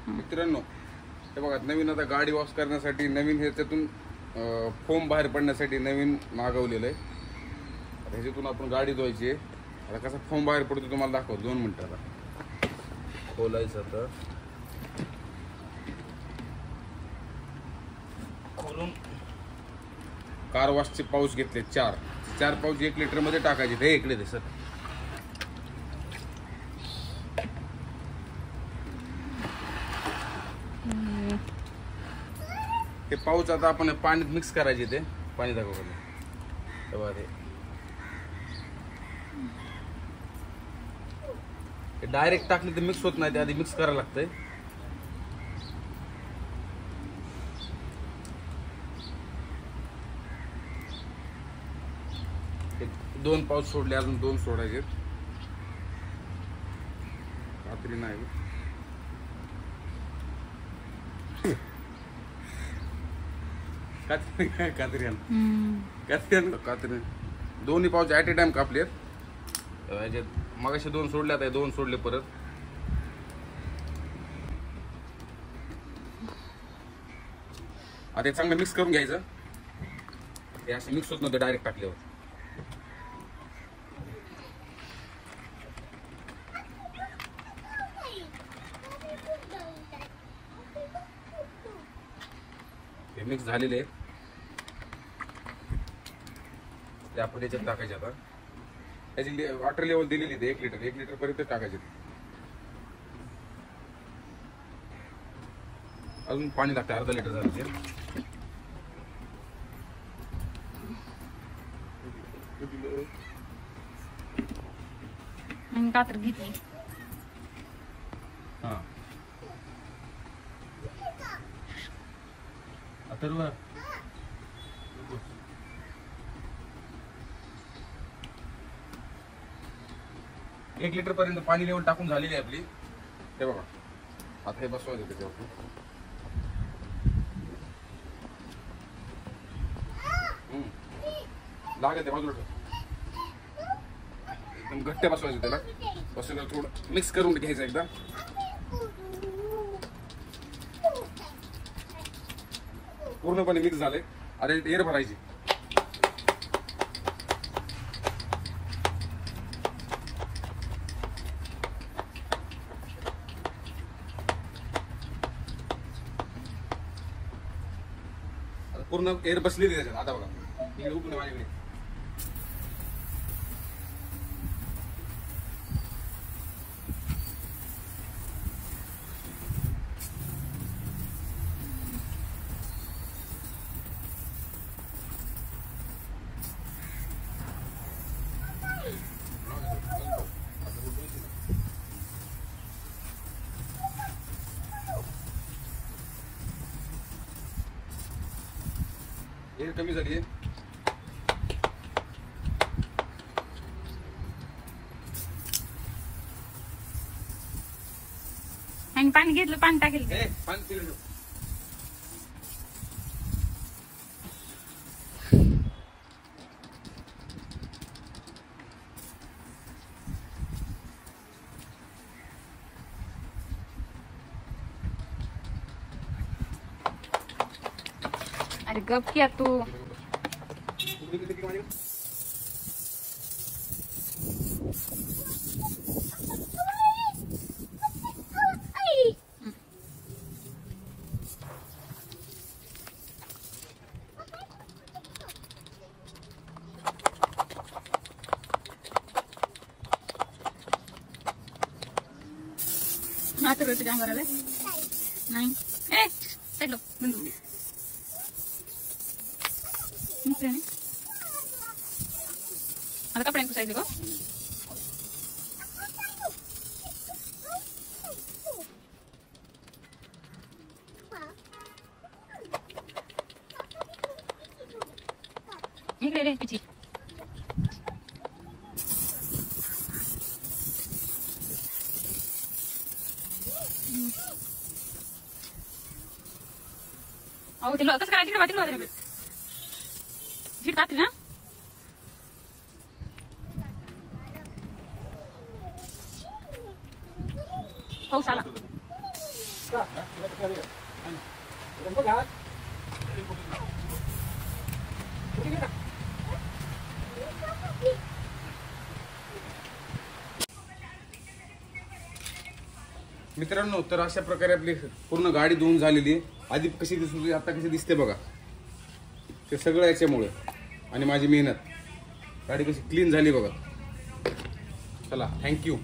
मित्रांनो हे बघा नवीन आता गाडी वॉश करण्यासाठी नवीन ह्याच्यातून फोम बाहेर पडण्यासाठी नवीन मागवलेलं आहे. ह्याच्यातून आपण गाडी धुवायची आहे. आता कसा फोम बाहेर पडतो तुम्हाला दाखव 2 मिनिटं. आता खोलायचं आता खोलून कार वॉशचे पाऊच घेतले 4 पाऊच 1 लिटर मध्ये टाकायचे. हे इकडे दे सर. हे पाऊच आता आपण पाण्यात मिक्स करायचे. ते पाणी दाखवलं तेव्हा ते डायरेक्ट टाकले तर मिक्स होत नाही. ते आधी मिक्स करायला लागतंय. हे 2 पाऊच सोडले, अजून 2 सोडायचे. कात्री नाही कात्री दोन्ही पाऊच ऍट ए टाइम कापलेत. मगाशी 2 सोडले, आता 2 सोडले परत. आता चांगलं मिक्स करून घ्यायचं. हे असं मिक्स होत नव्हतं डायरेक्ट टाकल्यावर. हे मिक्स झालेले ते आपण याच्यात टाकायचे. आता त्याची वॉटर लेवल दिलेली आहे 1 लिटर पर्यंत टाकायचे. अजून पाणी लागतं, अर्धा लिटर झालं ते. कातर घेतली. हा अथर्व 1 लिटर पर्यंत पाणी लेवल टाकून झालेली आहे आपली. हे बघा आता हे बसवायचं त्याच्यावर. लागत बाजूला एकदम घट्ट बसवायचं. त्याला बसवलं थोडं मिक्स करून घ्यायचं एकदा. पूर्णपणे मिक्स झाले. आता एअर भरायची. पूर्ण एअर बसलेली त्याच्यात. आता बघा इकडे उकळून माझ्याकडे एअर कमी झाली आहे. आणि पाणी घेतलं, पाणी टाकेल. पाणी पिलं. अरे गप किया तू. आता रोटी काम करायला नाही. ए चलो बंधू आता कपडे पुसायचे गो. इकडे रे पिची. अहो तिला कसं करायचं वाटलं झीट कात्री ना. पाऊस आला. मित्रांनो, तर अशा प्रकारे आपली पूर्ण गाडी धुवून झालेली आहे. आधी कशी दिसत होती, आता कशी दिसते बघा. ते सगळं याच्यामुळे आणि माझी मेहनत. गाडी कशी क्लीन झाली बघा. चला, थँक्यू.